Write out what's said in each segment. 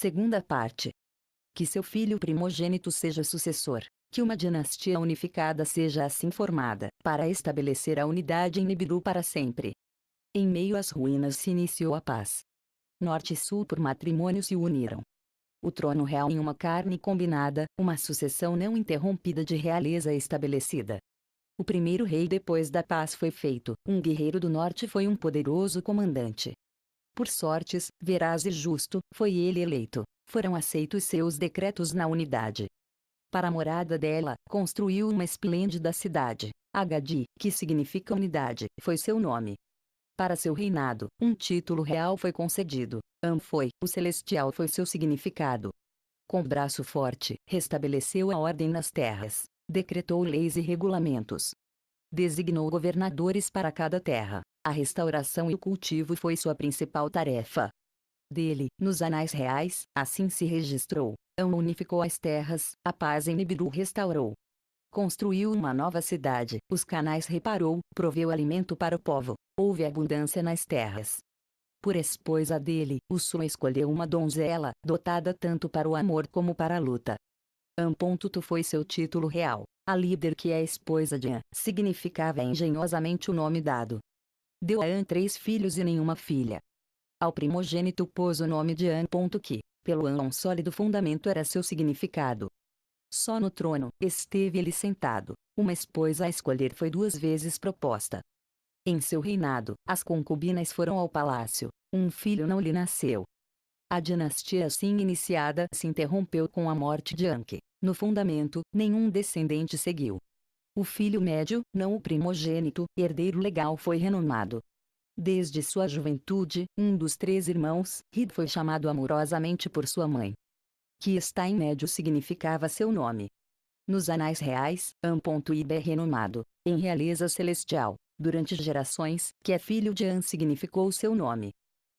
Segunda parte. Que seu filho primogênito seja sucessor, que uma dinastia unificada seja assim formada, para estabelecer a unidade em Nibiru para sempre. Em meio às ruínas se iniciou a paz. Norte e Sul por matrimônio se uniram. O trono real em uma carne combinada, uma sucessão não interrompida de realeza estabelecida. O primeiro rei depois da paz foi feito, um guerreiro do norte foi um poderoso comandante. Por sortes, veraz e justo, foi ele eleito, foram aceitos seus decretos na unidade. Para a morada dela, construiu uma esplêndida cidade, Agadi, que significa unidade, foi seu nome. Para seu reinado, um título real foi concedido, foi, o celestial foi seu significado. Com braço forte, restabeleceu a ordem nas terras, decretou leis e regulamentos. Designou governadores para cada terra, a restauração e o cultivo foi sua principal tarefa. Dele, nos anais reais, assim se registrou, unificou as terras, a paz em Nibiru restaurou. Construiu uma nova cidade, os canais reparou, proveu alimento para o povo, houve abundância nas terras. Por esposa dele, o Sul escolheu uma donzela, dotada tanto para o amor como para a luta. Tu foi seu título real, a líder que é esposa de An, significava engenhosamente o nome dado. Deu a An 3 filhos e nenhuma filha. Ao primogênito pôs o nome de An. Que, pelo An um sólido fundamento era seu significado. Só no trono, esteve ele sentado, uma esposa a escolher foi 2 vezes proposta. Em seu reinado, as concubinas foram ao palácio, um filho não lhe nasceu. A dinastia assim iniciada se interrompeu com a morte de Anke. No fundamento, nenhum descendente seguiu. O filho médio, não o primogênito, herdeiro legal foi renomado. Desde sua juventude, um dos 3 irmãos, Hid foi chamado amorosamente por sua mãe. Que está em médio significava seu nome. Nos anais reais, Ib é renomado, em realeza celestial, durante gerações, que é filho de An significou seu nome.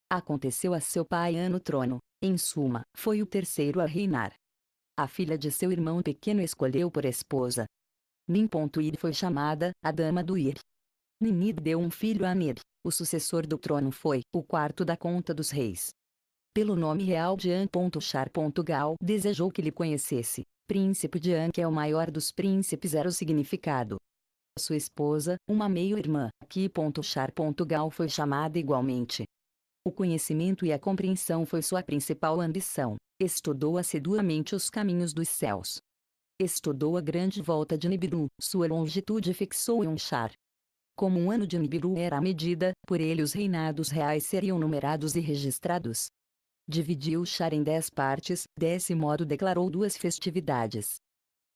Aconteceu a seu pai An no trono, em suma, foi o terceiro a reinar. A filha de seu irmão pequeno escolheu por esposa. Nin.id foi chamada, a dama do Ir. Ninid deu um filho a Nid, o sucessor do trono foi, o quarto da conta dos reis. Pelo nome real de An.Char.gal desejou que lhe conhecesse, príncipe de An que é o maior dos príncipes era o significado. Sua esposa, uma meio-irmã, Ki.Char.gal foi chamada igualmente. O conhecimento e a compreensão foi sua principal ambição, estudou assiduamente os caminhos dos céus. Estudou a grande volta de Nibiru, sua longitude fixou em um char. Como um ano de Nibiru era a medida, por ele os reinados reais seriam numerados e registrados. Dividiu o char em 10 partes, desse modo declarou 2 festividades.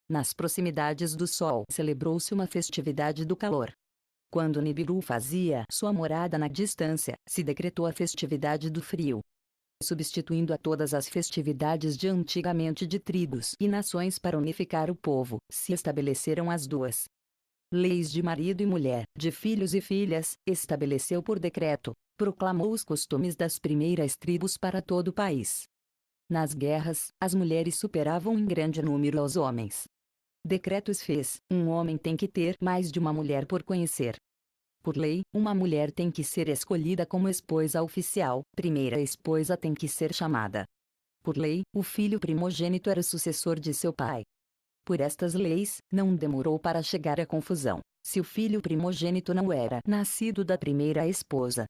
Nas proximidades do Sol celebrou-se uma festividade do calor. Quando Nibiru fazia sua morada na distância, se decretou a festividade do frio. Substituindo a todas as festividades de antigamente de tribos e nações para unificar o povo, se estabeleceram as 2 leis de marido e mulher, de filhos e filhas, estabeleceu por decreto, proclamou os costumes das primeiras tribos para todo o país. Nas guerras, as mulheres superavam em grande número aos homens. Decretos fez, um homem tem que ter mais de uma mulher por conhecer. Por lei, uma mulher tem que ser escolhida como esposa oficial, primeira esposa tem que ser chamada. Por lei, o filho primogênito era o sucessor de seu pai. Por estas leis, não demorou para chegar a confusão, se o filho primogênito não era nascido da primeira esposa.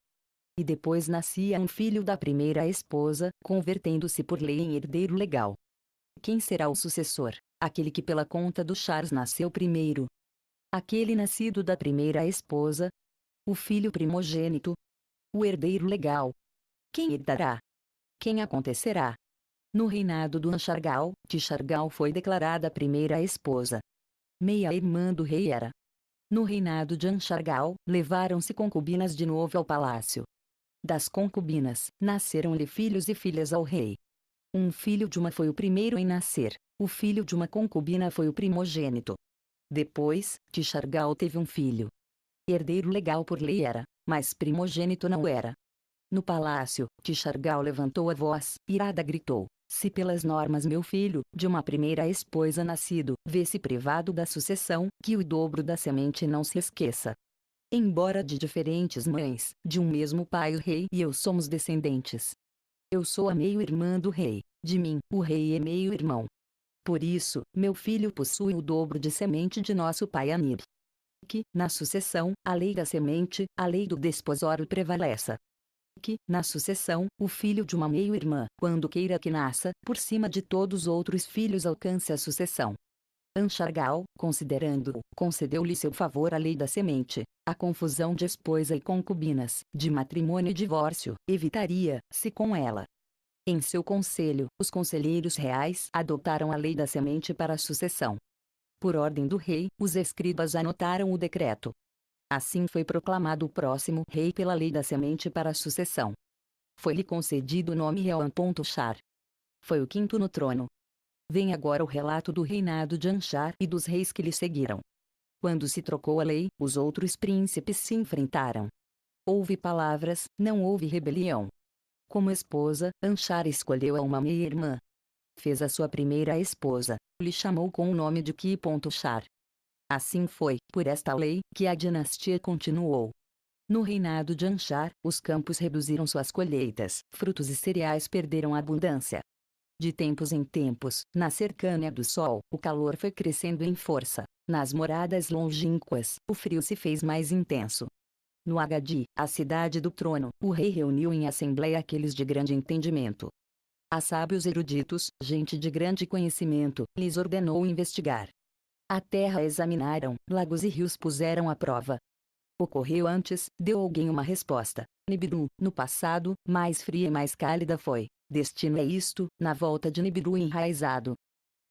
E depois nascia um filho da primeira esposa, convertendo-se por lei em herdeiro legal. Quem será o sucessor? Aquele que pela conta do Charles nasceu primeiro. Aquele nascido da primeira esposa. O filho primogênito. O herdeiro legal. Quem herdará? Quem acontecerá? No reinado do Anchargal, Tishargal foi declarada a primeira esposa. Meia-irmã do rei era. No reinado de Anchargal, levaram-se concubinas de novo ao palácio. Das concubinas, nasceram-lhe filhos e filhas ao rei. Um filho de uma foi o primeiro em nascer, o filho de uma concubina foi o primogênito. Depois, Tishargal teve um filho. Herdeiro legal por lei era, mas primogênito não era. No palácio, Tishargal levantou a voz, irada gritou: se pelas normas meu filho, de uma primeira esposa nascido, vê-se privado da sucessão, que o dobro da semente não se esqueça. Embora de diferentes mães, de um mesmo pai o rei e eu somos descendentes. Eu sou a meio-irmã do rei, De mim, o rei é meio-irmão. Por isso, meu filho possui o dobro de semente de nosso pai Anib. Que, na sucessão, a lei da semente, a lei do desposório prevaleça. Que, na sucessão, o filho de uma meio-irmã, quando queira que nasça, por cima de todos os outros filhos alcance a sucessão. Anshargal, considerando-o, concedeu-lhe seu favor a lei da semente, a confusão de esposa e concubinas, de matrimônio e divórcio, evitaria, se com ela. Em seu conselho, os conselheiros reais adotaram a lei da semente para a sucessão. Por ordem do rei, os escribas anotaram o decreto. Assim foi proclamado o próximo rei pela lei da semente para a sucessão. Foi-lhe concedido o nome Real.Char. Foi o quinto no trono. Vem agora o relato do reinado de Anshar e dos reis que lhe seguiram. Quando se trocou a lei, os outros príncipes se enfrentaram. Houve palavras, não houve rebelião. Como esposa, Anshar escolheu a uma meia-irmã. Fez a sua primeira esposa, lhe chamou com o nome de Ki.Char. Assim foi, por esta lei, que a dinastia continuou. No reinado de Anshar, os campos reduziram suas colheitas, frutos e cereais perderam abundância. De tempos em tempos, na cercânia do sol, o calor foi crescendo em força. Nas moradas longínquas, o frio se fez mais intenso. No Agadi, a cidade do trono, o rei reuniu em assembleia aqueles de grande entendimento. A sábios eruditos, gente de grande conhecimento, lhes ordenou investigar. A terra examinaram, lagos e rios puseram à prova. Ocorreu antes, deu alguém uma resposta. Nibiru, no passado, mais fria e mais cálida foi. Destino é isto, na volta de Nibiru enraizado.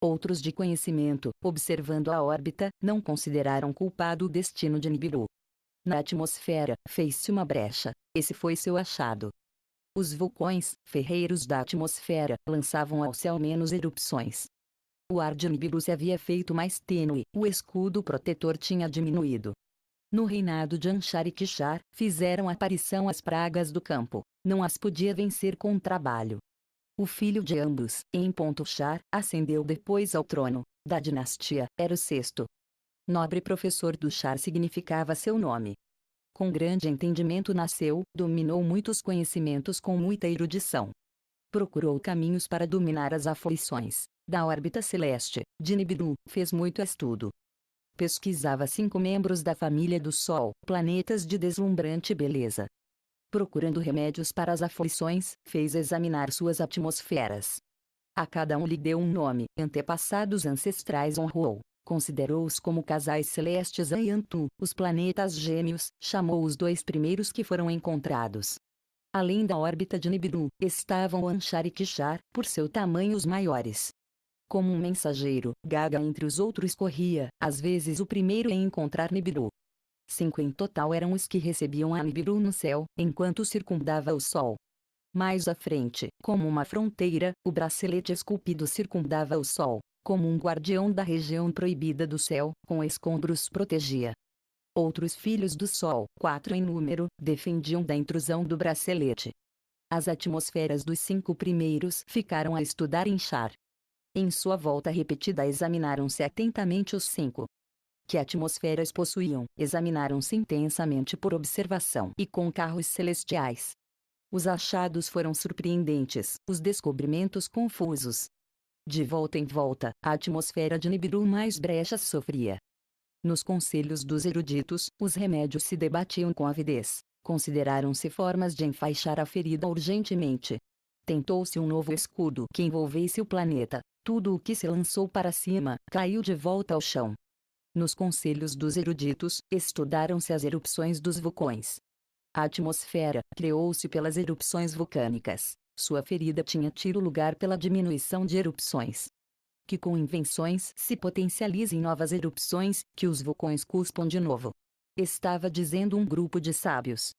Outros de conhecimento, observando a órbita, não consideraram culpado o destino de Nibiru. Na atmosfera, fez-se uma brecha. Esse foi seu achado. Os vulcões, ferreiros da atmosfera, lançavam ao céu menos erupções. O ar de Nibiru se havia feito mais tênue, o escudo protetor tinha diminuído. No reinado de Anshar e Kishar, fizeram aparição as pragas do campo. Não as podia vencer com trabalho. O filho de ambos, Em.Char, ascendeu depois ao trono da dinastia, era o sexto. Nobre professor do Char significava seu nome. Com grande entendimento nasceu, dominou muitos conhecimentos com muita erudição. Procurou caminhos para dominar as aflições da órbita celeste, de Nibiru, fez muito estudo. Pesquisava 5 membros da família do Sol, planetas de deslumbrante beleza. Procurando remédios para as aflições, fez examinar suas atmosferas. A cada um lhe deu um nome, antepassados ancestrais honrou. Considerou-os como casais celestes e Antu, os planetas gêmeos, chamou os 2 primeiros que foram encontrados. Além da órbita de Nibiru, estavam Anshar e Kishar, por seu tamanho os maiores. Como um mensageiro, Gaga entre os outros corria, às vezes o primeiro em encontrar Nibiru. 5 em total eram os que recebiam a Nibiru no céu, enquanto circundava o Sol. Mais à frente, como uma fronteira, o bracelete esculpido circundava o Sol, como um guardião da região proibida do céu, com escombros protegia. Outros filhos do Sol, 4 em número, defendiam da intrusão do bracelete. As atmosferas dos 5 primeiros ficaram a estudar em Char. Em sua volta repetida examinaram-se atentamente os 5. Que atmosferas possuíam, examinaram-se intensamente por observação e com carros celestiais. Os achados foram surpreendentes, os descobrimentos confusos. De volta em volta, a atmosfera de Nibiru mais brechas sofria. Nos conselhos dos eruditos, os remédios se debatiam com avidez. Consideraram-se formas de enfaixar a ferida urgentemente. Tentou-se um novo escudo que envolvesse o planeta. Tudo o que se lançou para cima, caiu de volta ao chão. Nos conselhos dos eruditos, estudaram-se as erupções dos vulcões. A atmosfera criou-se pelas erupções vulcânicas. Sua ferida tinha tido lugar pela diminuição de erupções. Que com invenções se potencializem novas erupções, que os vulcões cuspam de novo. Estava dizendo um grupo de sábios.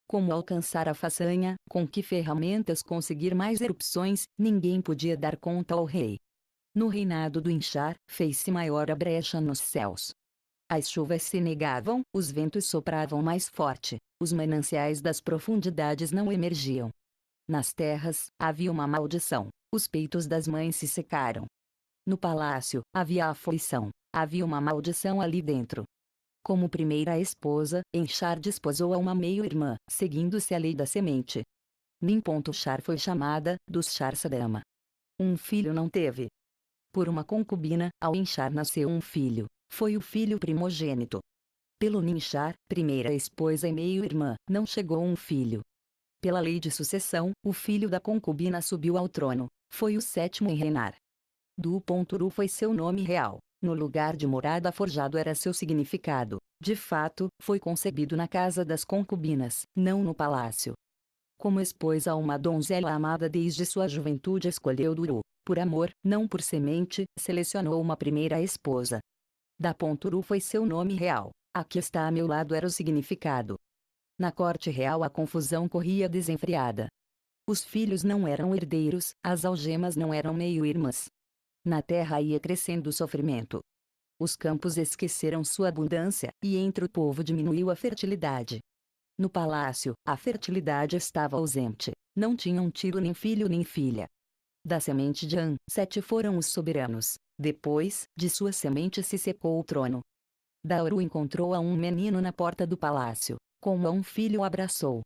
Como alcançar a façanha, com que ferramentas conseguir mais erupções, ninguém podia dar conta ao rei. No reinado do Inchar, fez-se maior a brecha nos céus. As chuvas se negavam, os ventos sopravam mais forte, os mananciais das profundidades não emergiam. Nas terras, havia uma maldição, os peitos das mães se secaram. No palácio, havia aflição, havia uma maldição ali dentro. Como primeira esposa, Enchar desposou a uma meio-irmã, seguindo-se a lei da semente. Nin.Char foi chamada, dos Char Sadama. Um filho não teve. Por uma concubina, ao Inchar nasceu um filho. Foi o filho primogênito. Pelo Ninchar, primeira esposa e meio-irmã, não chegou um filho. Pela lei de sucessão, o filho da concubina subiu ao trono. Foi o sétimo em reinar. Du-Ponturu foi seu nome real. No lugar de morada forjado era seu significado. De fato, foi concebido na casa das concubinas, não no palácio. Como expôs a uma donzela amada desde sua juventude, escolheu Duru. Por amor, não por semente, selecionou uma primeira esposa. Da-Ponturu foi seu nome real. Aqui está a meu lado era o significado. Na corte real a confusão corria desenfreada. Os filhos não eram herdeiros, as algemas não eram meio-irmãs. Na terra ia crescendo o sofrimento. Os campos esqueceram sua abundância, e entre o povo diminuiu a fertilidade. No palácio, a fertilidade estava ausente. Não tinham tido nem filho nem filha. Da semente de An, 7 foram os soberanos. Depois, de sua semente se secou o trono. Dauru encontrou a um menino na porta do palácio. Como a um filho o abraçou.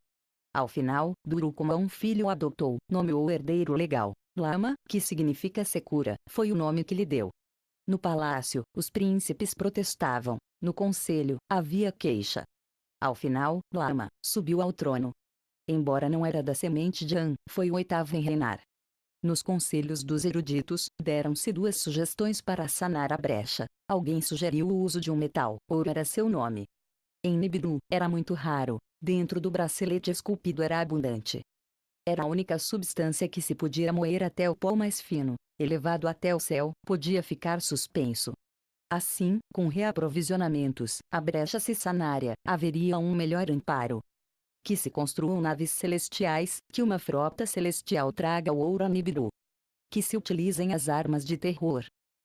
Ao final, Duru como a um filho o adotou, nomeou o herdeiro legal. Lama, que significa secura, foi o nome que lhe deu. No palácio, os príncipes protestavam. No conselho, havia queixa. Ao final, Lama subiu ao trono. Embora não era da semente de An, foi o 8º em reinar. Nos conselhos dos eruditos, deram-se 2 sugestões para sanar a brecha. Alguém sugeriu o uso de um metal, ouro era seu nome. Em Nibiru, era muito raro. Dentro do bracelete esculpido era abundante. Era a única substância que se podia moer até o pó mais fino, elevado até o céu, podia ficar suspenso. Assim, com reaprovisionamentos, a brecha se sanaria, haveria um melhor amparo. Que se construam naves celestiais, que uma frota celestial traga o ouro a Nibiru. Que se utilizem as armas de terror.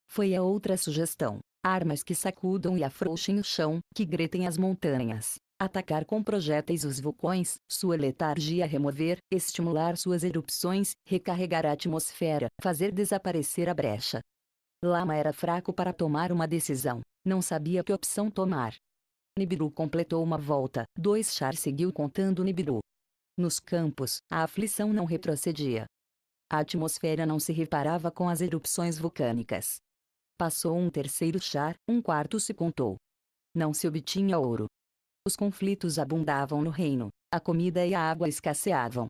Foi a outra sugestão. Armas que sacudam e afrouxem o chão, que gretem as montanhas. Atacar com projéteis os vulcões, sua letargia remover, estimular suas erupções, recarregar a atmosfera, fazer desaparecer a brecha. Lama era fraco para tomar uma decisão, não sabia que opção tomar. Nibiru completou uma volta, 2 char seguiu contando Nibiru. Nos campos, a aflição não retrocedia. A atmosfera não se reparava com as erupções vulcânicas. Passou um 3º char, 1/4 se contou. Não se obtinha ouro. Os conflitos abundavam no reino, a comida e a água escasseavam.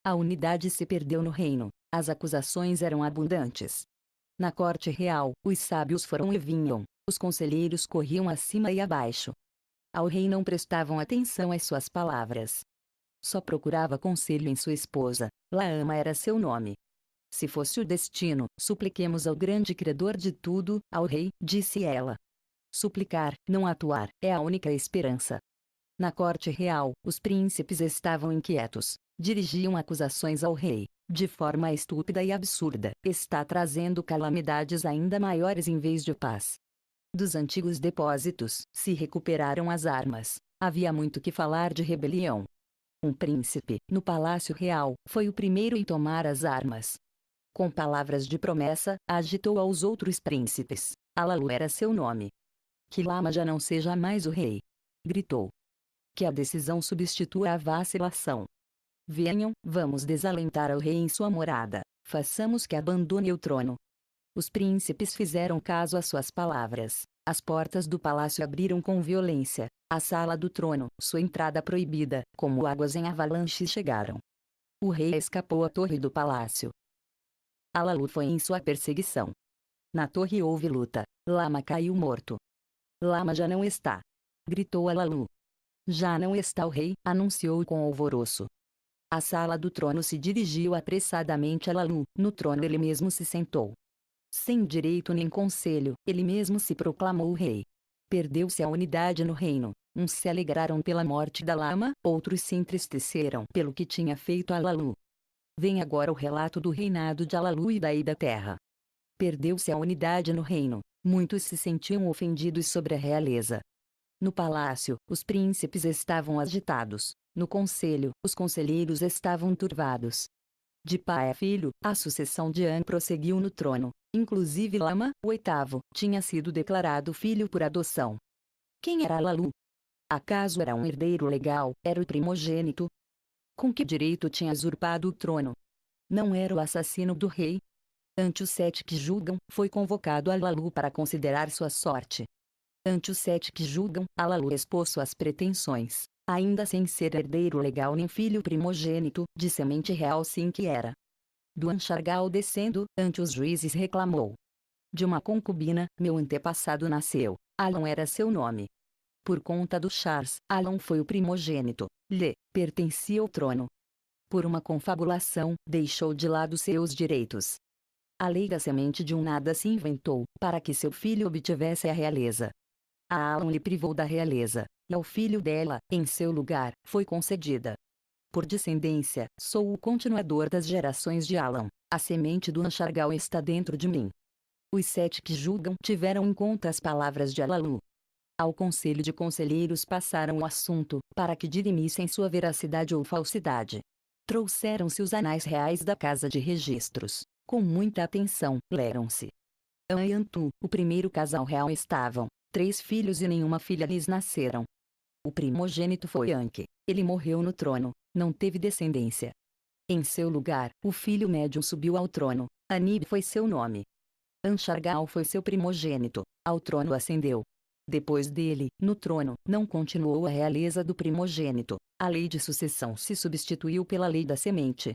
A unidade se perdeu no reino, as acusações eram abundantes. Na corte real, os sábios foram e vinham, os conselheiros corriam acima e abaixo. Ao rei não prestavam atenção às suas palavras. Só procurava conselho em sua esposa, Laama era seu nome. Se fosse o destino, supliquemos ao grande Criador de tudo, ao rei, disse ela. Suplicar, não atuar, é a única esperança. Na corte real, os príncipes estavam inquietos, dirigiam acusações ao rei, de forma estúpida e absurda, está trazendo calamidades ainda maiores em vez de paz. Dos antigos depósitos, se recuperaram as armas, havia muito que falar de rebelião. Um príncipe, no palácio real, foi o primeiro em tomar as armas. Com palavras de promessa, agitou aos outros príncipes. Alalu era seu nome. Que Lama já não seja mais o rei. Gritou. Que a decisão substitua a vacilação. Venham, vamos desalentar ao rei em sua morada. Façamos que abandone o trono. Os príncipes fizeram caso às suas palavras. As portas do palácio abriram com violência. A sala do trono, sua entrada proibida, como águas em avalanche chegaram. O rei escapou à torre do palácio. Alalu foi em sua perseguição. Na torre houve luta. Lama caiu morto. Lama já não está. Gritou Alalu. Já não está o rei, anunciou com alvoroço. A sala do trono se dirigiu apressadamente a Alalu. No trono ele mesmo se sentou. Sem direito nem conselho, ele mesmo se proclamou rei. Perdeu-se a unidade no reino. Uns se alegraram pela morte da Lama, outros se entristeceram pelo que tinha feito Alalu. Vem agora o relato do reinado de Alalu e daí da terra. Perdeu-se a unidade no reino. Muitos se sentiam ofendidos sobre a realeza. No palácio, os príncipes estavam agitados. No conselho, os conselheiros estavam turvados. De pai a filho, a sucessão de An prosseguiu no trono. Inclusive Lama, o 8º, tinha sido declarado filho por adoção. Quem era Alalu? Acaso era um herdeiro legal, era o primogênito? Com que direito tinha usurpado o trono? Não era o assassino do rei? Ante os 7 que julgam, foi convocado Alalu para considerar sua sorte. Ante os 7 que julgam, Alalu expôs suas pretensões, ainda sem ser herdeiro legal nem filho primogênito, de semente real sim que era. Do Anchargal descendo, ante os juízes reclamou. De uma concubina, meu antepassado nasceu, Alon era seu nome. Por conta do Charles, Alon foi o primogênito, lhe pertencia o trono. Por uma confabulação, deixou de lado seus direitos. A lei da semente de um nada se inventou, para que seu filho obtivesse a realeza. A Alon lhe privou da realeza, e ao filho dela, em seu lugar, foi concedida. Por descendência, sou o continuador das gerações de Alon, a semente do Anchargal está dentro de mim. Os 7 que julgam tiveram em conta as palavras de Alalu. Ao conselho de conselheiros passaram o assunto, para que dirimissem sua veracidade ou falsidade. Trouxeram-se os anais reais da casa de registros. Com muita atenção, leram-se. An e Antu, o primeiro casal real estavam, 3 filhos e nenhuma filha lhes nasceram. O primogênito foi Anque. Ele morreu no trono, não teve descendência. Em seu lugar, o filho médio subiu ao trono. Anib foi seu nome. Anchargal foi seu primogênito, ao trono ascendeu. Depois dele, no trono, não continuou a realeza do primogênito, a lei de sucessão se substituiu pela lei da semente.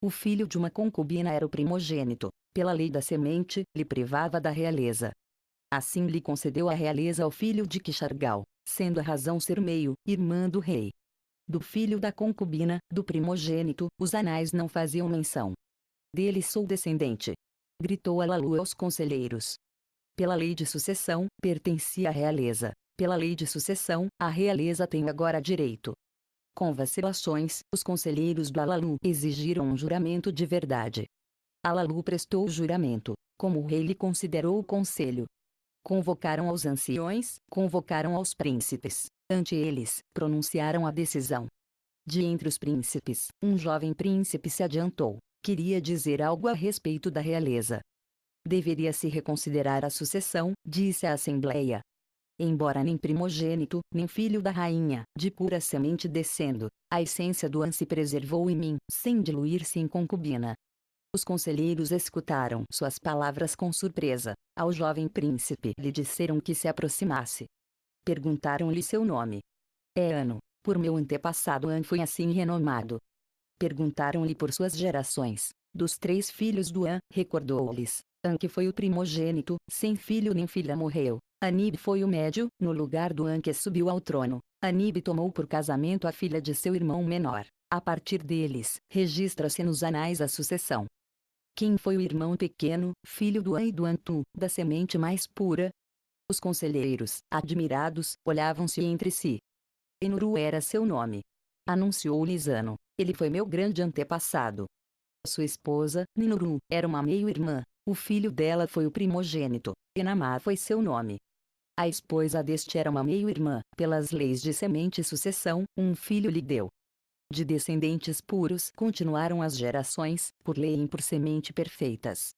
O filho de uma concubina era o primogênito, pela lei da semente, lhe privava da realeza. Assim lhe concedeu a realeza ao filho de Quixargal, sendo a razão ser meio, irmã do rei. Do filho da concubina, do primogênito, os anais não faziam menção. Dele sou descendente. Gritou Alalu aos conselheiros. Pela lei de sucessão, pertencia à realeza. Pela lei de sucessão, a realeza tem agora direito. Com vacilações, os conselheiros do Alalu exigiram um juramento de verdade. Alalu prestou o juramento, como o rei lhe considerou o conselho. Convocaram aos anciões, convocaram aos príncipes. Ante eles, pronunciaram a decisão. De entre os príncipes, um jovem príncipe se adiantou. Queria dizer algo a respeito da realeza. Deveria-se reconsiderar a sucessão, disse a Assembleia. Embora nem primogênito, nem filho da rainha, de pura semente descendo, a essência do An se preservou em mim, sem diluir-se em concubina. Os conselheiros escutaram suas palavras com surpresa. Ao jovem príncipe lhe disseram que se aproximasse. Perguntaram-lhe seu nome. É Ano. Por meu antepassado An foi assim renomado. Perguntaram-lhe por suas gerações. Dos 3 filhos do An, recordou-lhes. An que foi o primogênito, sem filho nem filha morreu. Anib foi o médio, no lugar do An que subiu ao trono. Anib tomou por casamento a filha de seu irmão menor. A partir deles, registra-se nos anais a sucessão. Quem foi o irmão pequeno, filho do An e do Antu, da semente mais pura? Os conselheiros, admirados, olhavam-se entre si. Enuru era seu nome. Anunciou-lhes Ano. Ele foi meu grande antepassado. Sua esposa, Ninuru, era uma meio-irmã. O filho dela foi o primogênito. Enamá foi seu nome. A esposa deste era uma meio-irmã. Pelas leis de semente e sucessão, um filho lhe deu. De descendentes puros continuaram as gerações, por lei e por semente perfeitas.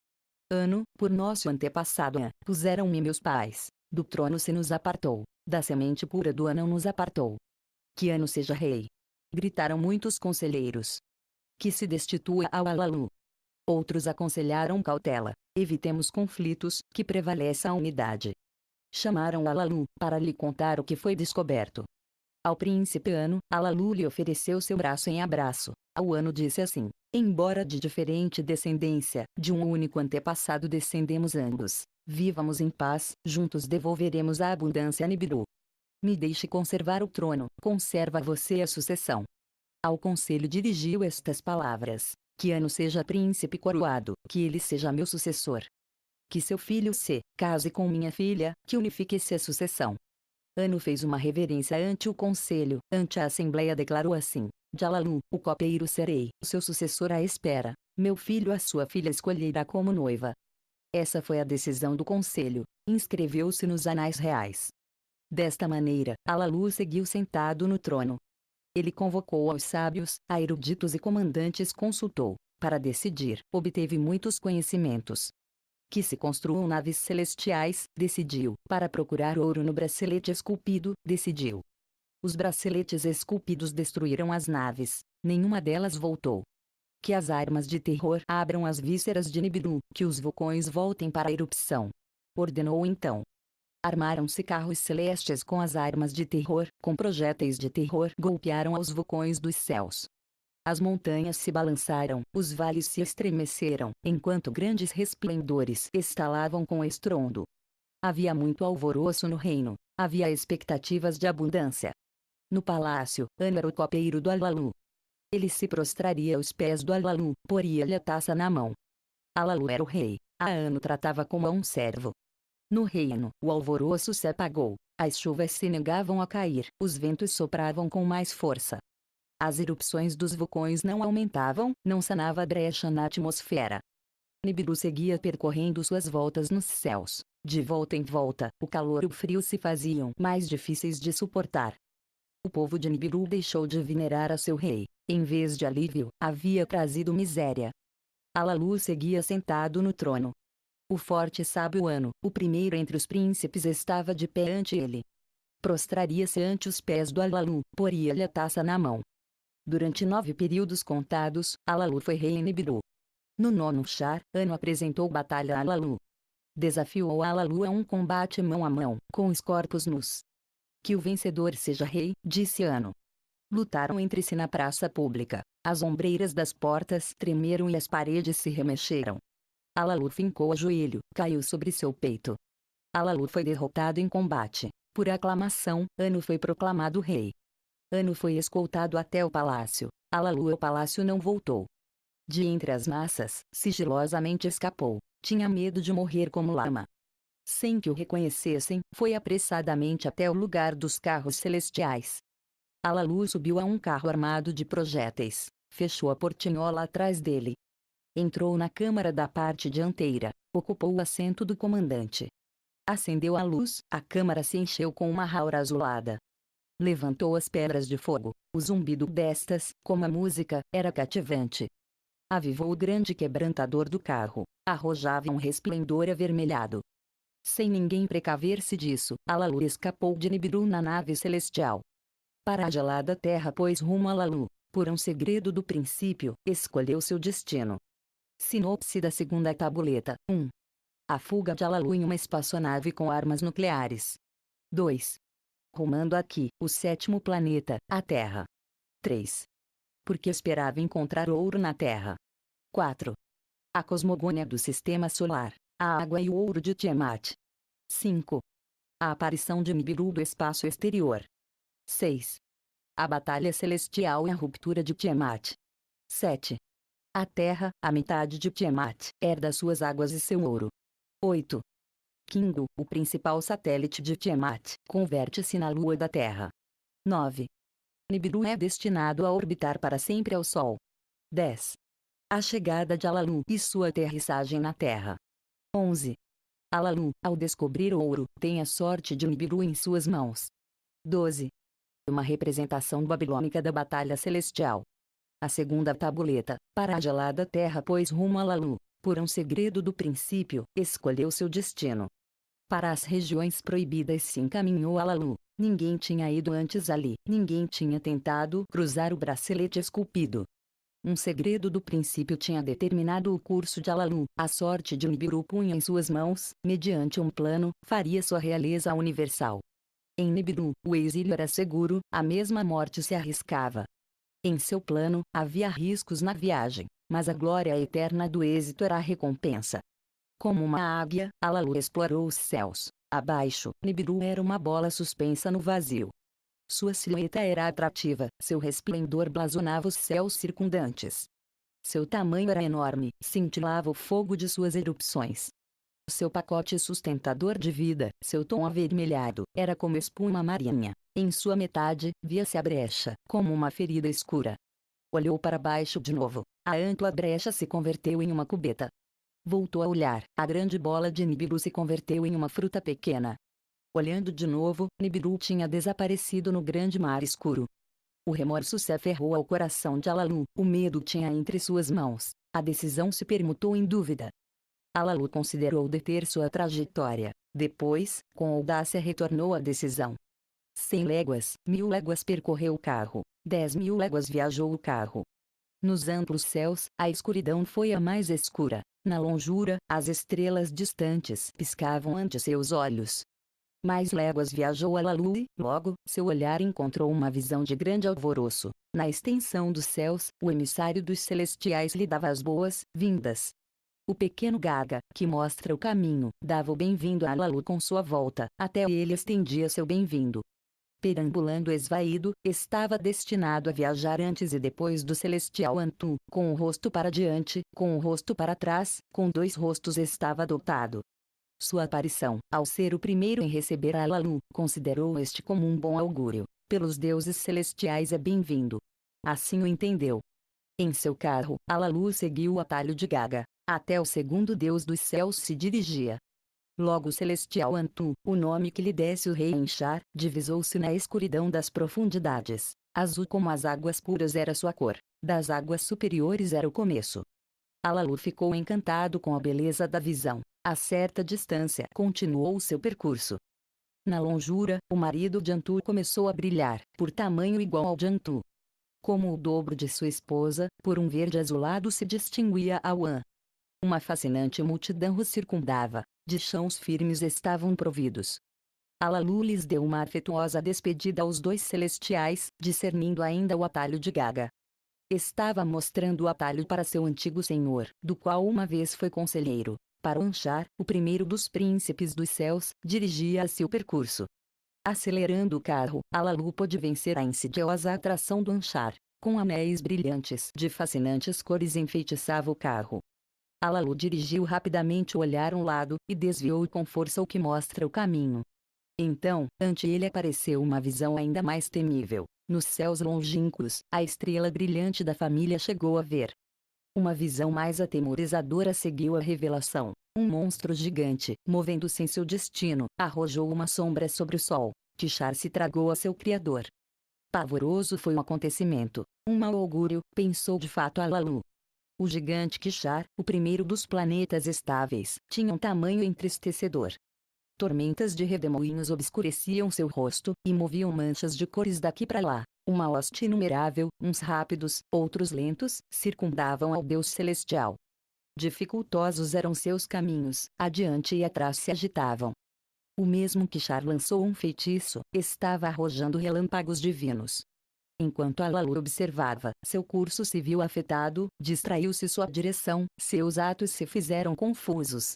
Ano, por nosso antepassado An, puseram-me meus pais. Do trono se nos apartou. Da semente pura do An não nos apartou. Que Ano seja rei. Gritaram muitos conselheiros. Que se destitua ao Alalu. Outros aconselharam cautela. Evitemos conflitos, que prevaleça a unidade. Chamaram Alalu, para lhe contar o que foi descoberto. Ao príncipe Ano, Alalu lhe ofereceu seu braço em abraço. Ao Ano disse assim: embora de diferente descendência, de um único antepassado descendemos ambos. Vivamos em paz, juntos devolveremos a abundância a Nibiru. Me deixe conservar o trono, conserva você a sucessão. Ao conselho dirigiu estas palavras: que Ano seja príncipe coroado, que ele seja meu sucessor. Que seu filho se case com minha filha, que unifique-se a sucessão. Ano fez uma reverência ante o conselho, ante a assembleia declarou assim: de Alalu, o copeiro serei, o seu sucessor à espera, meu filho a sua filha escolherá como noiva. Essa foi a decisão do conselho, inscreveu-se nos anais reais. Desta maneira, Alalu seguiu sentado no trono. Ele convocou aos sábios, a eruditos e comandantes consultou. Para decidir, obteve muitos conhecimentos. Que se construam naves celestiais, decidiu. Para procurar ouro no bracelete esculpido, decidiu. Os braceletes esculpidos destruíram as naves, nenhuma delas voltou. Que as armas de terror abram as vísceras de Nibiru, que os vulcões voltem para a erupção. Ordenou então. Armaram-se carros celestes com as armas de terror, com projéteis de terror golpearam aos vulcões dos céus. As montanhas se balançaram, os vales se estremeceram, enquanto grandes resplendores estalavam com estrondo. Havia muito alvoroço no reino, havia expectativas de abundância. No palácio, Anu era o copeiro do Alalu. Ele se prostraria aos pés do Alalu, poria-lhe a taça na mão. Alalu era o rei, a Anu tratava como a um servo. No reino, o alvoroço se apagou, as chuvas se negavam a cair, os ventos sopravam com mais força. As erupções dos vulcões não aumentavam, não sanava a brecha na atmosfera. Nibiru seguia percorrendo suas voltas nos céus. De volta em volta, o calor e o frio se faziam mais difíceis de suportar. O povo de Nibiru deixou de venerar a seu rei. Em vez de alívio, havia trazido miséria. Alalu seguia sentado no trono. O forte sábio Anu, o primeiro entre os príncipes, estava de pé ante ele. Prostraria-se ante os pés do Alalu, poria-lhe a taça na mão. Durante 9 períodos contados, Alalu foi rei em Nibiru. No 9º Char, Anu apresentou batalha a Alalu. Desafiou Alalu a um combate mão a mão, com os corpos nus. Que o vencedor seja rei, disse Anu. Lutaram entre si na praça pública. As ombreiras das portas tremeram e as paredes se remexeram. Alalu fincou o joelho, caiu sobre seu peito. Alalu foi derrotado em combate. Por aclamação, Anu foi proclamado rei. Anu foi escoltado até o palácio. Alalu ao palácio não voltou. De entre as massas, sigilosamente escapou. Tinha medo de morrer como lama. Sem que o reconhecessem, foi apressadamente até o lugar dos carros celestiais. Alalu subiu a um carro armado de projéteis, fechou a portinhola atrás dele. Entrou na câmara da parte dianteira, ocupou o assento do comandante. Acendeu a luz, a câmara se encheu com uma aura azulada. Levantou as pedras de fogo, o zumbido destas, como a música, era cativante. Avivou o grande quebrantador do carro, arrojava um resplendor avermelhado. Sem ninguém precaver-se disso, Alalu escapou de Nibiru na nave celestial. Para a gelada terra pôs rumo a Alalu, por um segredo do princípio, escolheu seu destino. Sinopse da segunda tabuleta. 1. A fuga de Alalu em uma espaçonave com armas nucleares. 2. Rumando aqui, o 7º planeta, a Terra. 3. Porque esperava encontrar ouro na Terra. 4. A cosmogônia do Sistema Solar, a água e o ouro de Tiamat. 5. A aparição de Nibiru do espaço exterior. 6. A batalha celestial e a ruptura de Tiamat. 7. A Terra, a metade de Tiamat, herda suas águas e seu ouro. 8. Kingu, o principal satélite de Tiamat, converte-se na lua da Terra. 9. Nibiru é destinado a orbitar para sempre ao Sol. 10. A chegada de Alalu e sua aterrissagem na Terra. 11. Alalu, ao descobrir o ouro, tem a sorte de Nibiru em suas mãos. 12. Uma representação babilônica da batalha celestial. A segunda tabuleta, para a gelada terra pôs rumo a Alalu, por um segredo do princípio, escolheu seu destino. Para as regiões proibidas se encaminhou Alalu. Ninguém tinha ido antes ali, ninguém tinha tentado cruzar o bracelete esculpido. Um segredo do princípio tinha determinado o curso de Alalu. A sorte de Nibiru punha em suas mãos, mediante um plano, faria sua realeza universal. Em Nibiru, o exílio era seguro, a mesma morte se arriscava. Em seu plano, havia riscos na viagem, mas a glória eterna do êxito era a recompensa. Como uma águia, Alalu explorou os céus. Abaixo, Nibiru era uma bola suspensa no vazio. Sua silhueta era atrativa, seu resplendor blasonava os céus circundantes. Seu tamanho era enorme, cintilava o fogo de suas erupções. Seu pacote sustentador de vida, seu tom avermelhado, era como espuma marinha. Em sua metade, via-se a brecha, como uma ferida escura. Olhou para baixo de novo. A ampla brecha se converteu em uma cubeta. Voltou a olhar. A grande bola de Nibiru se converteu em uma fruta pequena. Olhando de novo, Nibiru tinha desaparecido no grande mar escuro. O remorso se aferrou ao coração de Alalu. O medo tinha entre suas mãos. A decisão se permutou em dúvida. Alalu considerou deter sua trajetória. Depois, com audácia retornou à decisão. 100 léguas, 1000 léguas percorreu o carro. 10.000 léguas viajou o carro. Nos amplos céus, a escuridão foi a mais escura. Na longura, as estrelas distantes piscavam ante seus olhos. Mais léguas viajou Alalu e, logo, seu olhar encontrou uma visão de grande alvoroço. Na extensão dos céus, o emissário dos celestiais lhe dava as boas-vindas. O pequeno Gaga, que mostra o caminho, dava o bem-vindo a Alalu com sua volta, até ele estendia seu bem-vindo. Perambulando esvaído, estava destinado a viajar antes e depois do celestial Antu, com o rosto para diante, com o rosto para trás, com dois rostos estava dotado. Sua aparição, ao ser o primeiro em receber a Alalu, considerou este como um bom augúrio. Pelos deuses celestiais é bem-vindo. Assim o entendeu. Em seu carro, Alalu seguiu o atalho de Gaga. Até o segundo deus dos céus se dirigia. Logo o celestial Antu, o nome que lhe desse o rei Enchar, divisou-se na escuridão das profundidades. Azul como as águas puras era sua cor. Das águas superiores era o começo. Alalu ficou encantado com a beleza da visão. A certa distância continuou seu percurso. Na longura, o marido de Antu começou a brilhar, por tamanho igual ao de Antu. Como o dobro de sua esposa, por um verde azulado se distinguia Awan. Uma fascinante multidão o circundava, de chãos firmes estavam providos. Alalu lhes deu uma afetuosa despedida aos dois celestiais, discernindo ainda o atalho de Gaga. Estava mostrando o atalho para seu antigo senhor, do qual uma vez foi conselheiro. Para Anchar, o primeiro dos príncipes dos céus, dirigia-se o percurso. Acelerando o carro, Alalu pôde vencer a insidiosa atração do Anchar. Com anéis brilhantes de fascinantes cores enfeitiçava o carro. Alalu dirigiu rapidamente o olhar a um lado, e desviou com força o que mostra o caminho. Então, ante ele apareceu uma visão ainda mais temível. Nos céus longínquos, a estrela brilhante da família chegou a ver. Uma visão mais atemorizadora seguiu a revelação. Um monstro gigante, movendo-se em seu destino, arrojou uma sombra sobre o sol. Tishar se tragou a seu criador. Pavoroso foi o acontecimento. Um mau augúrio, pensou de fato Alalu. O gigante Kishar, o primeiro dos planetas estáveis, tinha um tamanho entristecedor. Tormentas de redemoinhos obscureciam seu rosto, e moviam manchas de cores daqui para lá. Uma hoste inumerável, uns rápidos, outros lentos, circundavam ao Deus celestial. Dificultosos eram seus caminhos, adiante e atrás se agitavam. O mesmo Kishar lançou um feitiço, estava arrojando relâmpagos divinos. Enquanto Alalu observava, seu curso se viu afetado, distraiu-se sua direção, seus atos se fizeram confusos.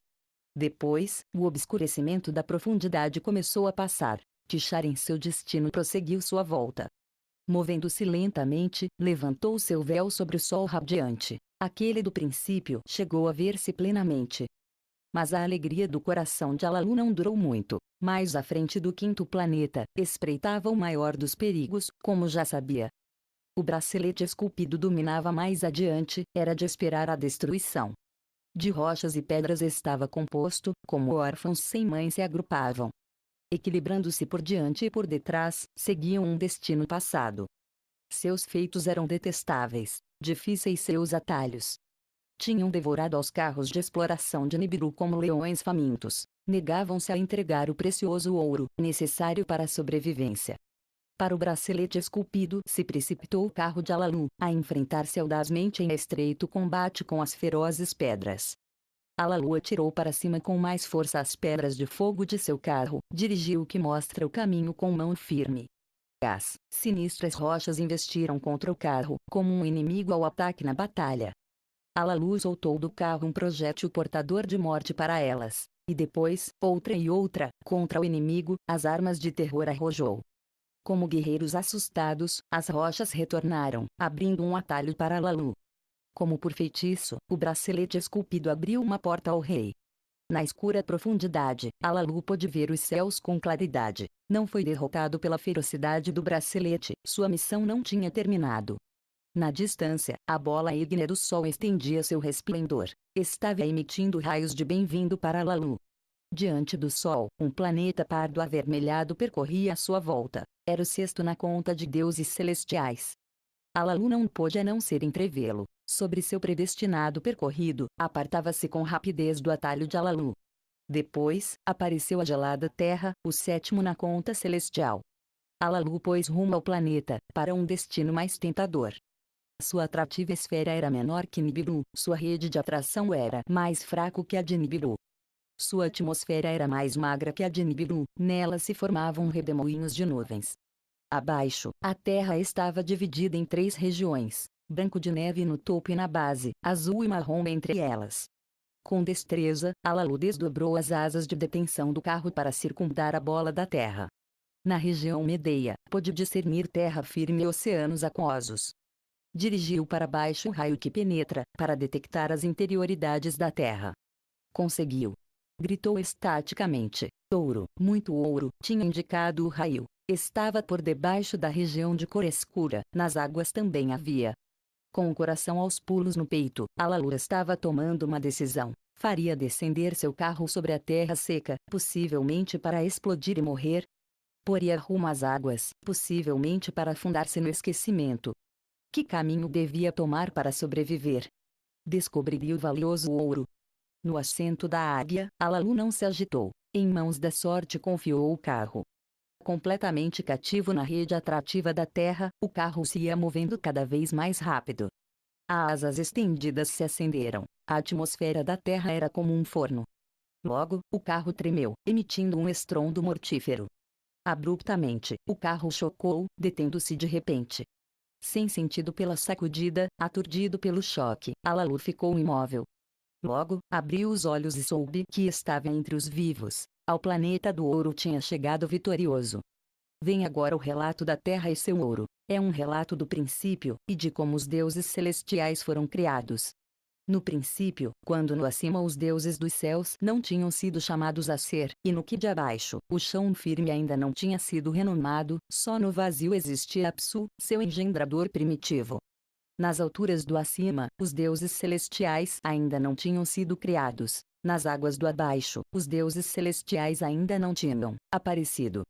Depois, o obscurecimento da profundidade começou a passar. Tishar em seu destino prosseguiu sua volta. Movendo-se lentamente, levantou seu véu sobre o sol radiante. Aquele do princípio chegou a ver-se plenamente. Mas a alegria do coração de Alalu não durou muito. Mais à frente do quinto planeta, espreitava o maior dos perigos, como já sabia. O bracelete esculpido dominava mais adiante, era de esperar a destruição. De rochas e pedras estava composto, como órfãos sem mãe se agrupavam. Equilibrando-se por diante e por detrás, seguiam um destino passado. Seus feitos eram detestáveis, difíceis seus atalhos. Tinham devorado aos carros de exploração de Nibiru como leões famintos. Negavam-se a entregar o precioso ouro, necessário para a sobrevivência. Para o bracelete esculpido se precipitou o carro de Alalu, a enfrentar-se audazmente em estreito combate com as ferozes pedras. Alalu atirou para cima com mais força as pedras de fogo de seu carro, dirigiu o que mostra o caminho com mão firme. As sinistras rochas investiram contra o carro, como um inimigo ao ataque na batalha. Alalu soltou do carro um projétil portador de morte para elas, e depois, outra e outra, contra o inimigo, as armas de terror arrojou. Como guerreiros assustados, as rochas retornaram, abrindo um atalho para Alalu. Como por feitiço, o bracelete esculpido abriu uma porta ao rei. Na escura profundidade, Alalu pôde ver os céus com claridade. Não foi derrotado pela ferocidade do bracelete, sua missão não tinha terminado. Na distância, a bola ígnea do sol estendia seu resplendor. Estava emitindo raios de bem-vindo para Alalu. Diante do sol, um planeta pardo avermelhado percorria a sua volta. Era o sexto na conta de deuses celestiais. Alalu não pôde a não ser entrevê-lo. Sobre seu predestinado percorrido, apartava-se com rapidez do atalho de Alalu. Depois, apareceu a gelada Terra, o sétimo na conta celestial. Alalu pôs rumo ao planeta, para um destino mais tentador. Sua atrativa esfera era menor que Nibiru, sua rede de atração era mais fraco que a de Nibiru. Sua atmosfera era mais magra que a de Nibiru, nela se formavam redemoinhos de nuvens. Abaixo, a Terra estava dividida em 3 regiões, branco de neve no topo e na base, azul e marrom entre elas. Com destreza, Alalu desdobrou as asas de detenção do carro para circundar a bola da Terra. Na região Medeia, pôde discernir terra firme e oceanos aquosos. Dirigiu para baixo o raio que penetra, para detectar as interioridades da Terra. Conseguiu. Gritou estaticamente. Ouro, muito ouro, tinha indicado o raio. Estava por debaixo da região de cor escura, nas águas também havia. Com o coração aos pulos no peito, Alalu estava tomando uma decisão. Faria descender seu carro sobre a terra seca, possivelmente para explodir e morrer. Poria rumo às águas, possivelmente para afundar-se no esquecimento. Que caminho devia tomar para sobreviver? Descobriria o valioso ouro. No assento da águia, Alalu não se agitou. Em mãos da sorte confiou o carro. Completamente cativo na rede atrativa da Terra, o carro se ia movendo cada vez mais rápido. As asas estendidas se acenderam. A atmosfera da Terra era como um forno. Logo, o carro tremeu, emitindo um estrondo mortífero. Abruptamente, o carro chocou, detendo-se de repente. Sem sentido pela sacudida, aturdido pelo choque, Alalu ficou imóvel. Logo, abriu os olhos e soube que estava entre os vivos. Ao planeta do ouro tinha chegado vitorioso. Vem agora o relato da Terra e seu ouro. É um relato do princípio, e de como os deuses celestiais foram criados. No princípio, quando no acima os deuses dos céus não tinham sido chamados a ser, e no que de abaixo, o chão firme ainda não tinha sido renomado, só no vazio existia Apsu, seu engendrador primitivo. Nas alturas do acima, os deuses celestiais ainda não tinham sido criados. Nas águas do abaixo, os deuses celestiais ainda não tinham aparecido.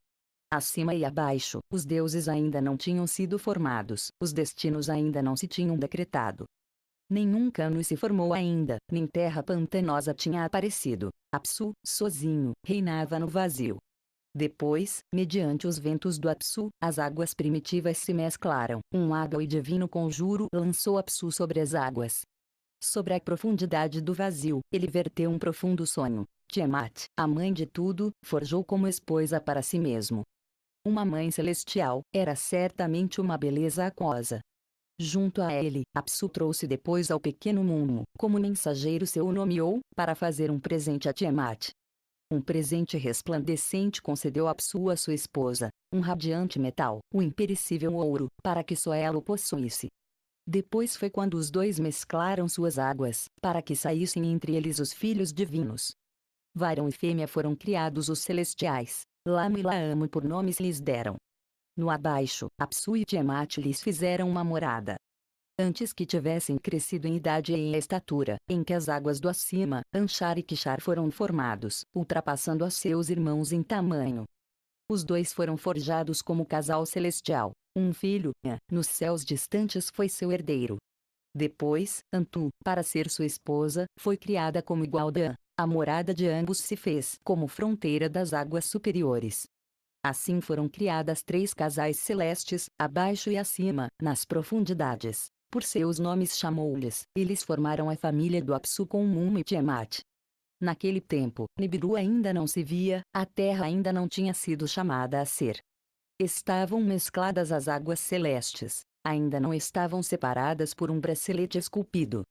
Acima e abaixo, os deuses ainda não tinham sido formados, os destinos ainda não se tinham decretado. Nenhum cano se formou ainda, nem terra pantanosa tinha aparecido. Apsu, sozinho, reinava no vazio. Depois, mediante os ventos do Apsu, as águas primitivas se mesclaram. Um água e divino conjuro lançou Apsu sobre as águas. Sobre a profundidade do vazio, ele verteu um profundo sonho. Tiamat, a mãe de tudo, forjou como esposa para si mesmo. Uma mãe celestial, era certamente uma beleza aquosa. Junto a ele, Apsu trouxe depois ao pequeno Mumu, como mensageiro seu o nomeou, para fazer um presente a Tiamat. Um presente resplandecente concedeu Apsu a sua esposa, um radiante metal, o imperecível ouro, para que só ela o possuísse. Depois foi quando os dois mesclaram suas águas, para que saíssem entre eles os filhos divinos. Varão e fêmea foram criados os celestiais, Lama e Laamo por nomes lhes deram. No abaixo, Apsu e Tiamat lhes fizeram uma morada. Antes que tivessem crescido em idade e em estatura, em que as águas do acima, Anshar e Kishar foram formados, ultrapassando a seus irmãos em tamanho. Os dois foram forjados como casal celestial. Um filho, nos céus distantes foi seu herdeiro. Depois, Antu, para ser sua esposa, foi criada como igual de a morada de ambos se fez como fronteira das águas superiores. Assim foram criadas 3 casais celestes, abaixo e acima, nas profundidades. Por seus nomes chamou-lhes, eles formaram a família do Apsu com Mumu e Tiamat. Naquele tempo, Nibiru ainda não se via, a terra ainda não tinha sido chamada a ser. Estavam mescladas as águas celestes, ainda não estavam separadas por um bracelete esculpido.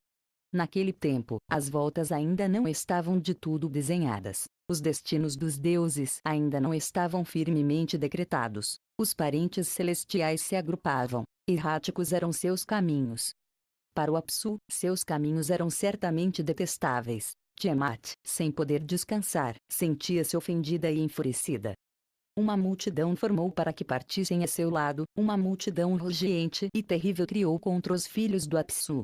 Naquele tempo, as voltas ainda não estavam de tudo desenhadas. Os destinos dos deuses ainda não estavam firmemente decretados. Os parentes celestiais se agrupavam. Erráticos eram seus caminhos. Para o Apsu, seus caminhos eram certamente detestáveis. Tiamat, sem poder descansar, sentia-se ofendida e enfurecida. Uma multidão formou para que partissem a seu lado, uma multidão rugiente e terrível criou contra os filhos do Apsu.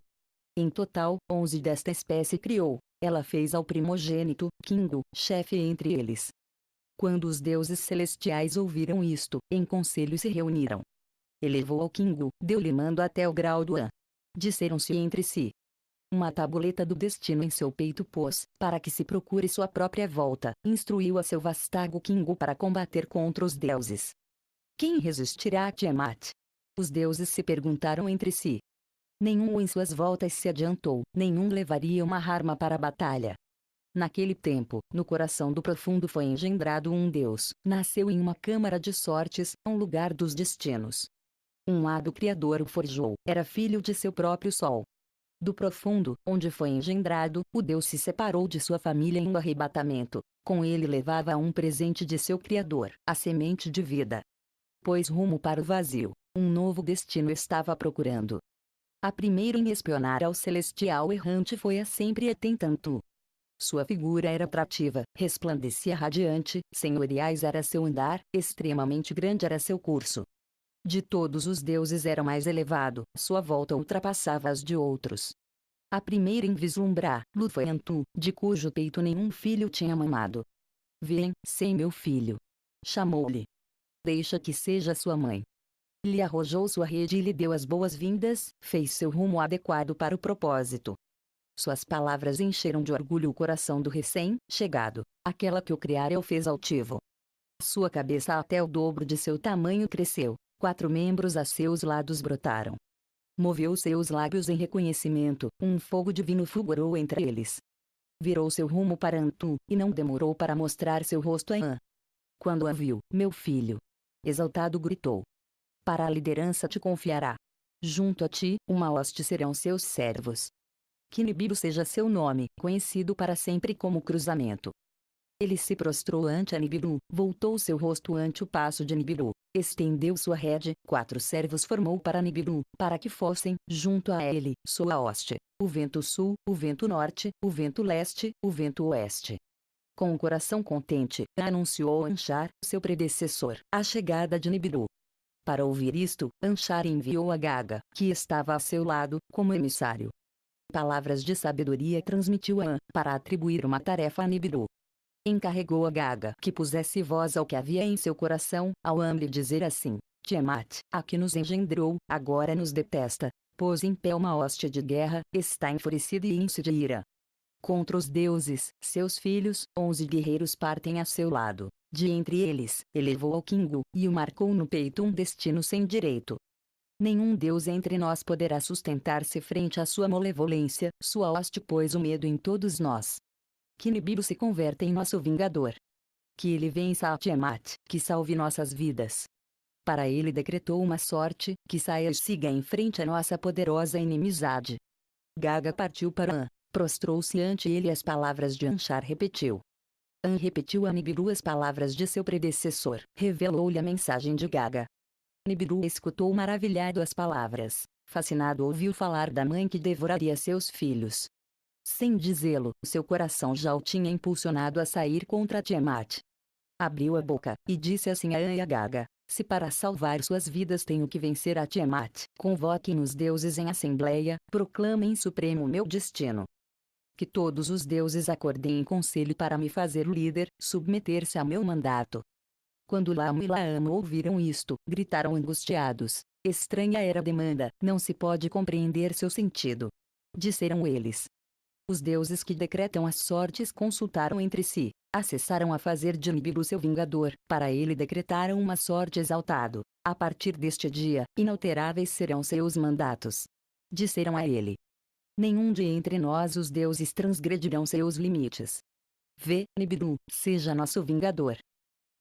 Em total, 11 desta espécie criou. Ela fez ao primogênito, Kingu, chefe entre eles. Quando os deuses celestiais ouviram isto, em conselho se reuniram. Elevou ao Kingu, deu-lhe mando até o grau do An. Disseram-se entre si. Uma tabuleta do destino em seu peito pôs, para que se procure sua própria volta, instruiu a seu vastago Kingu para combater contra os deuses. Quem resistirá a Tiamat? Os deuses se perguntaram entre si. Nenhum em suas voltas se adiantou, nenhum levaria uma arma para a batalha. Naquele tempo, no coração do profundo foi engendrado um Deus, nasceu em uma câmara de sortes, um lugar dos destinos. Um hado Criador o forjou, era filho de seu próprio sol. Do profundo, onde foi engendrado, o Deus se separou de sua família em um arrebatamento, com ele levava um presente de seu Criador, a semente de vida. Pôs rumo para o vazio, um novo destino estava procurando. A primeira em espionar ao celestial errante foi a sempre Etentantu. Sua figura era atrativa, resplandecia radiante, senhoriais era seu andar, extremamente grande era seu curso. De todos os deuses era mais elevado, sua volta ultrapassava as de outros. A primeira em vislumbrar, Lu foi Antu, de cujo peito nenhum filho tinha mamado. Vem, sei meu filho. Chamou-lhe. Deixa que seja sua mãe. Lhe arrojou sua rede e lhe deu as boas-vindas, fez seu rumo adequado para o propósito. Suas palavras encheram de orgulho o coração do recém-chegado, aquela que o criara o fez altivo. Sua cabeça até o dobro de seu tamanho cresceu, 4 membros a seus lados brotaram. Moveu seus lábios em reconhecimento, um fogo divino fulgurou entre eles. Virou seu rumo para Antu, e não demorou para mostrar seu rosto a An. Quando a viu, meu filho. Exaltado gritou. Para a liderança te confiará. Junto a ti, uma hoste serão seus servos. Que Nibiru seja seu nome, conhecido para sempre como cruzamento. Ele se prostrou ante a Nibiru, voltou seu rosto ante o passo de Nibiru, estendeu sua rede, 4 servos formou para Nibiru, para que fossem, junto a ele, sua hoste, o vento sul, o vento norte, o vento leste, o vento oeste. Com o coração contente, anunciou Anshar, seu predecessor, a chegada de Nibiru. Para ouvir isto, Anshar enviou a Gaga, que estava a seu lado, como emissário. Palavras de sabedoria transmitiu a An, para atribuir uma tarefa a Nibiru. Encarregou a Gaga que pusesse voz ao que havia em seu coração, ao An lhe dizer assim: Tiamat, a que nos engendrou, agora nos detesta, pôs em pé uma hoste de guerra, está enfurecida e enche de ira. Contra os deuses, seus filhos, 11 guerreiros partem a seu lado. De entre eles, elevou ao Kingu, e o marcou no peito um destino sem direito. Nenhum Deus entre nós poderá sustentar-se frente à sua malevolência, sua hoste pôs o medo em todos nós. Que Nibiru se converta em nosso vingador. Que ele vença a Tiamat, que salve nossas vidas. Para ele decretou uma sorte, que saia e siga em frente a nossa poderosa inimizade. Gaga partiu para An, prostrou-se ante ele e as palavras de Anshar repetiu. An repetiu a Nibiru as palavras de seu predecessor, revelou-lhe a mensagem de Gaga. Nibiru escutou maravilhado as palavras, fascinado ouviu falar da mãe que devoraria seus filhos. Sem dizê-lo, seu coração já o tinha impulsionado a sair contra Tiamat. Abriu a boca, e disse assim a An e a Gaga: se para salvar suas vidas tenho que vencer a Tiamat, convoquem os deuses em assembleia, proclamem supremo o meu destino. Que todos os deuses acordem em conselho para me fazer líder, submeter-se a meu mandato. Quando Lamo e Laamo ouviram isto, gritaram angustiados. Estranha era a demanda, não se pode compreender seu sentido. Disseram eles. Os deuses que decretam as sortes consultaram entre si, acessaram a fazer de Nibiru seu vingador, para ele decretaram uma sorte exaltado. A partir deste dia, inalteráveis serão seus mandatos. Disseram a ele. Nenhum de entre nós os deuses transgredirão seus limites. Vê, Nibiru, seja nosso vingador.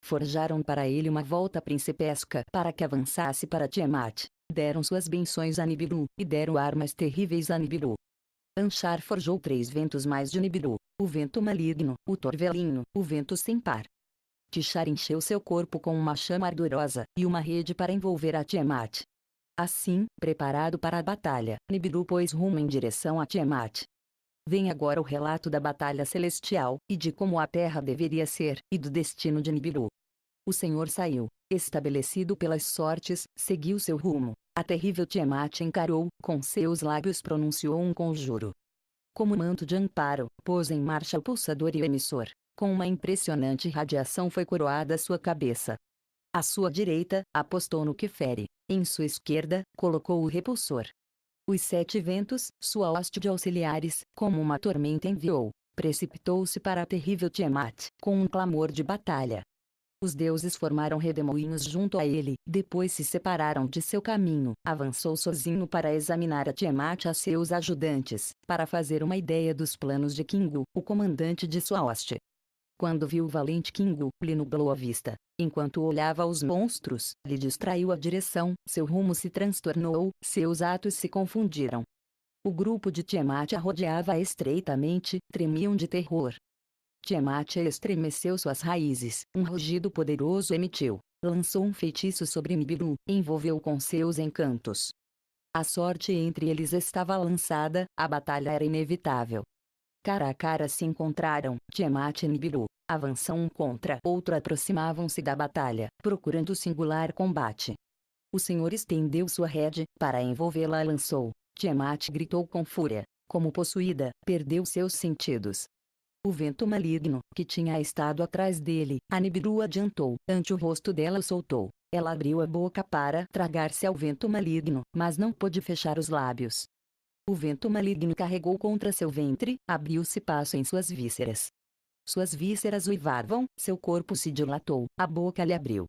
Forjaram para ele uma volta principesca para que avançasse para Tiamat. Deram suas benções a Nibiru, e deram armas terríveis a Nibiru. Anshar forjou 3 ventos mais de Nibiru, o vento maligno, o torvelinho, o vento sem par. Tishar encheu seu corpo com uma chama ardorosa, e uma rede para envolver a Tiamat. Assim, preparado para a batalha, Nibiru pôs rumo em direção a Tiamat. Vem agora o relato da batalha celestial, e de como a terra deveria ser, e do destino de Nibiru. O Senhor saiu, estabelecido pelas sortes, seguiu seu rumo. A terrível Tiamat encarou, com seus lábios pronunciou um conjuro. Como manto de amparo, pôs em marcha o pulsador e o emissor. Com uma impressionante radiação foi coroada sua cabeça. À sua direita, apostou no que fere. Em sua esquerda, colocou o repulsor. Os 7 ventos, sua hoste de auxiliares, como uma tormenta enviou, precipitou-se para a terrível Tiamat, com um clamor de batalha. Os deuses formaram redemoinhos junto a ele, depois se separaram de seu caminho. Avançou sozinho para examinar a Tiamat e a seus ajudantes, para fazer uma ideia dos planos de Kingu, o comandante de sua hoste. Quando viu o valente Kingu, lhe nublou a vista. Enquanto olhava os monstros, lhe distraiu a direção, seu rumo se transtornou, seus atos se confundiram. O grupo de Tiamat a rodeava estreitamente, tremiam de terror. Tiamat estremeceu suas raízes, um rugido poderoso emitiu. Lançou um feitiço sobre Nibiru, envolveu-o com seus encantos. A sorte entre eles estava lançada, a batalha era inevitável. Cara a cara se encontraram, Tiamat e Nibiru, avançam um contra outro, aproximavam-se da batalha, procurando singular combate. O senhor estendeu sua rede, para envolvê-la lançou. Tiamat gritou com fúria. Como possuída, perdeu seus sentidos. O vento maligno, que tinha estado atrás dele, a Nibiru adiantou, ante o rosto dela soltou. Ela abriu a boca para tragar-se ao vento maligno, mas não pôde fechar os lábios. O vento maligno carregou contra seu ventre, abriu-se passo em suas vísceras. Suas vísceras uivavam, seu corpo se dilatou, a boca lhe abriu.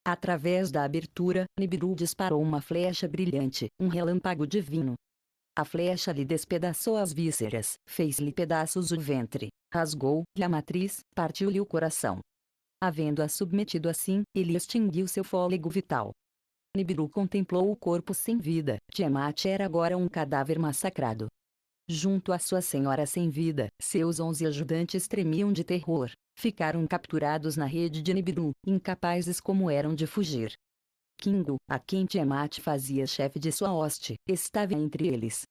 Através da abertura, Nibiru disparou uma flecha brilhante, um relâmpago divino. A flecha lhe despedaçou as vísceras, fez-lhe pedaços o ventre, rasgou-lhe a matriz, partiu-lhe o coração. Havendo-a submetido assim, ele extinguiu seu fôlego vital. Nibiru contemplou o corpo sem vida. Tiamat era agora um cadáver massacrado. Junto à sua senhora sem vida, seus 11 ajudantes tremiam de terror. Ficaram capturados na rede de Nibiru, incapazes como eram de fugir. Kingu, a quem Tiamat fazia chefe de sua hoste, estava entre eles.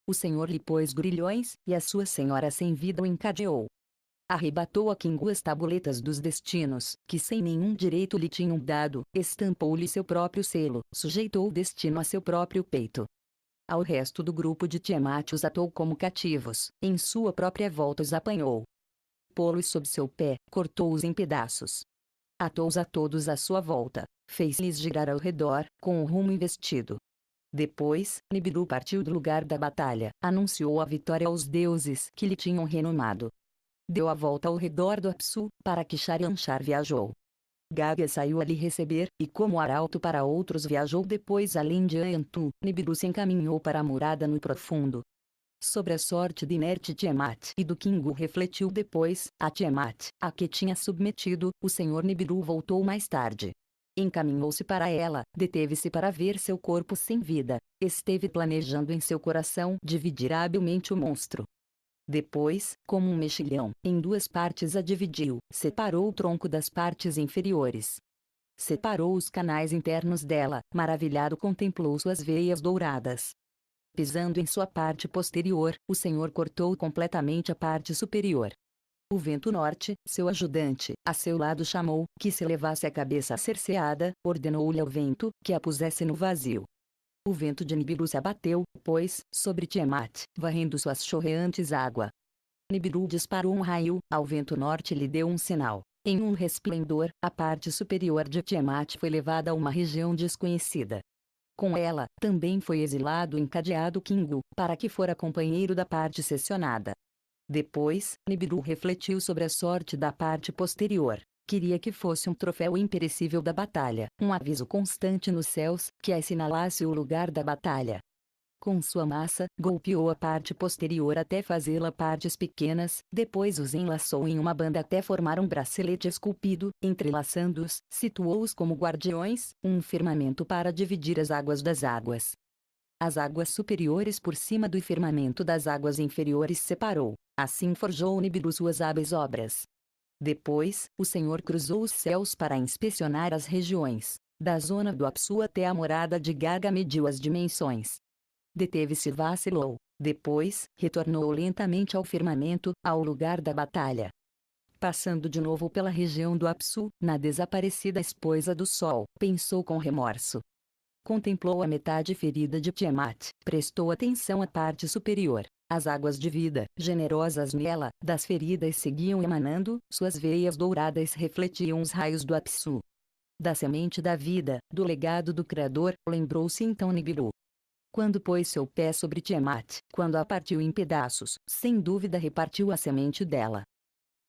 O senhor lhe pôs grilhões, e a sua senhora sem vida o encadeou. Arrebatou a Kingu as tabuletas dos destinos, que sem nenhum direito lhe tinham dado, estampou-lhe seu próprio selo, sujeitou o destino a seu próprio peito. Ao resto do grupo de Tiamat os atou como cativos, em sua própria volta os apanhou. Pô-los sob seu pé, cortou-os em pedaços. Atou-os a todos à sua volta, fez-lhes girar ao redor, com o rumo investido. Depois, Nibiru partiu do lugar da batalha, anunciou a vitória aos deuses que lhe tinham renomado. Deu a volta ao redor do Apsu, para que Sharianshar viajou. Gaga saiu a lhe receber, e como arauto para outros viajou depois além de Ayantu. Nibiru se encaminhou para a morada no profundo. Sobre a sorte de inerte Tiamat e do Kingu refletiu depois, a Tiamat, a que tinha submetido, o senhor Nibiru voltou mais tarde. Encaminhou-se para ela, deteve-se para ver seu corpo sem vida, esteve planejando em seu coração dividir habilmente o monstro. Depois, como um mexilhão, em duas partes a dividiu, separou o tronco das partes inferiores. Separou os canais internos dela, maravilhado contemplou suas veias douradas. Pisando em sua parte posterior, o senhor cortou completamente a parte superior. O vento norte, seu ajudante, a seu lado chamou, que se levasse a cabeça cerceada, ordenou-lhe ao vento, que a pusesse no vazio. O vento de Nibiru se abateu, pois, sobre Tiamat, varrendo suas chorreantes água. Nibiru disparou um raio, ao vento norte lhe deu um sinal. Em um resplendor, a parte superior de Tiamat foi levada a uma região desconhecida. Com ela, também foi exilado e encadeado Kingu, para que fora companheiro da parte seccionada. Depois, Nibiru refletiu sobre a sorte da parte posterior. Queria que fosse um troféu imperecível da batalha, um aviso constante nos céus, que assinalasse o lugar da batalha. Com sua massa, golpeou a parte posterior até fazê-la partes pequenas, depois os enlaçou em uma banda até formar um bracelete esculpido, entrelaçando-os, situou-os como guardiões, um firmamento para dividir as águas das águas. As águas superiores por cima do firmamento das águas inferiores separou, assim forjou Nibiru suas hábeis obras. Depois, o senhor cruzou os céus para inspecionar as regiões. Da zona do Apsu até a morada de Gaga mediu as dimensões. Deteve-se e vacilou. Depois, retornou lentamente ao firmamento, ao lugar da batalha. Passando de novo pela região do Apsu, na desaparecida esposa do sol, pensou com remorso. Contemplou a metade ferida de Tiamat, prestou atenção à parte superior. As águas de vida, generosas nela, das feridas seguiam emanando, suas veias douradas refletiam os raios do Apsu. Da semente da vida, do legado do Criador, lembrou-se então Nibiru. Quando pôs seu pé sobre Tiamat, quando a partiu em pedaços, sem dúvida repartiu a semente dela.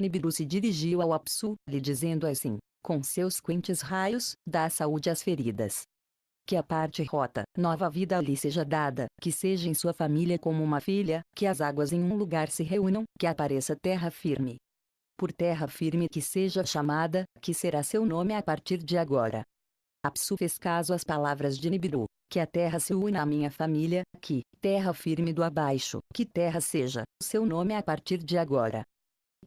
Nibiru se dirigiu ao Apsu, lhe dizendo assim: com seus quentes raios, dá saúde às feridas. Que a parte rota, nova vida lhe seja dada, que seja em sua família como uma filha, que as águas em um lugar se reúnam, que apareça terra firme. Por terra firme que seja chamada, que será seu nome a partir de agora. Apsu fez caso às palavras de Nibiru, que a terra se una à minha família, que, terra firme do abaixo, que terra seja, seu nome a partir de agora.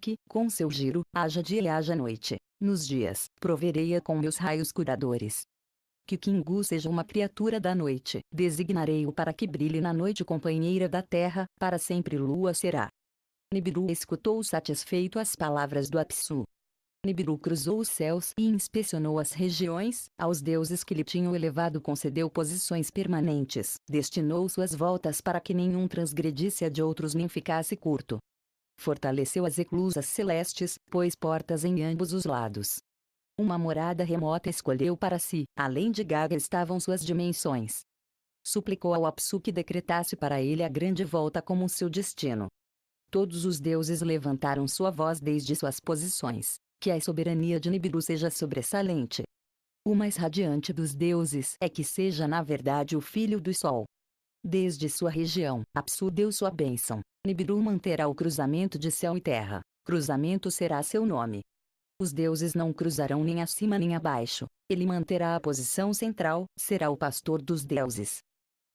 Que, com seu giro, haja dia e haja noite, nos dias, proverei-a com meus raios curadores. Que Kingu seja uma criatura da noite, designarei-o para que brilhe na noite companheira da terra, para sempre lua será. Nibiru escutou satisfeito as palavras do Apsu. Nibiru cruzou os céus e inspecionou as regiões, aos deuses que lhe tinham elevado concedeu posições permanentes, destinou suas voltas para que nenhum transgredisse a de outros nem ficasse curto. Fortaleceu as eclusas celestes, pôs portas em ambos os lados. Uma morada remota escolheu para si, além de Gaga estavam suas dimensões. Suplicou ao Apsu que decretasse para ele a grande volta como seu destino. Todos os deuses levantaram sua voz desde suas posições, que a soberania de Nibiru seja sobressalente. O mais radiante dos deuses é que seja na verdade o filho do sol. Desde sua região, Apsu deu sua bênção, Nibiru manterá o cruzamento de céu e terra, cruzamento será seu nome. Os deuses não cruzarão nem acima nem abaixo, ele manterá a posição central, será o pastor dos deuses.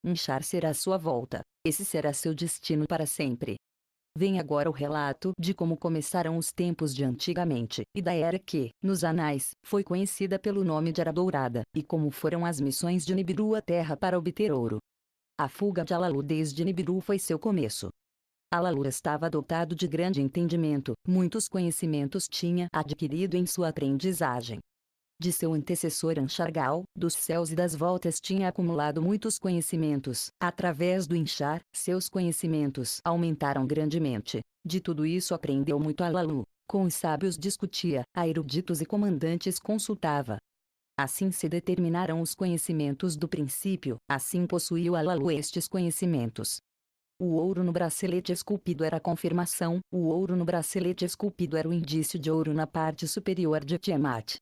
Inchar será sua volta, esse será seu destino para sempre. Vem agora o relato de como começaram os tempos de antigamente, e da era que, nos anais, foi conhecida pelo nome de Era Dourada, e como foram as missões de Nibiru à terra para obter ouro. A fuga de Alalu desde Nibiru foi seu começo. Alalu estava dotado de grande entendimento, muitos conhecimentos tinha adquirido em sua aprendizagem. De seu antecessor Anshargal, dos céus e das voltas tinha acumulado muitos conhecimentos, através do Inchar, seus conhecimentos aumentaram grandemente. De tudo isso aprendeu muito Alalu, com os sábios discutia, a eruditos e comandantes consultava. Assim se determinaram os conhecimentos do princípio, assim possuiu Alalu estes conhecimentos. O ouro no bracelete esculpido era a confirmação, o ouro no bracelete esculpido era o indício de ouro na parte superior de Tiamat.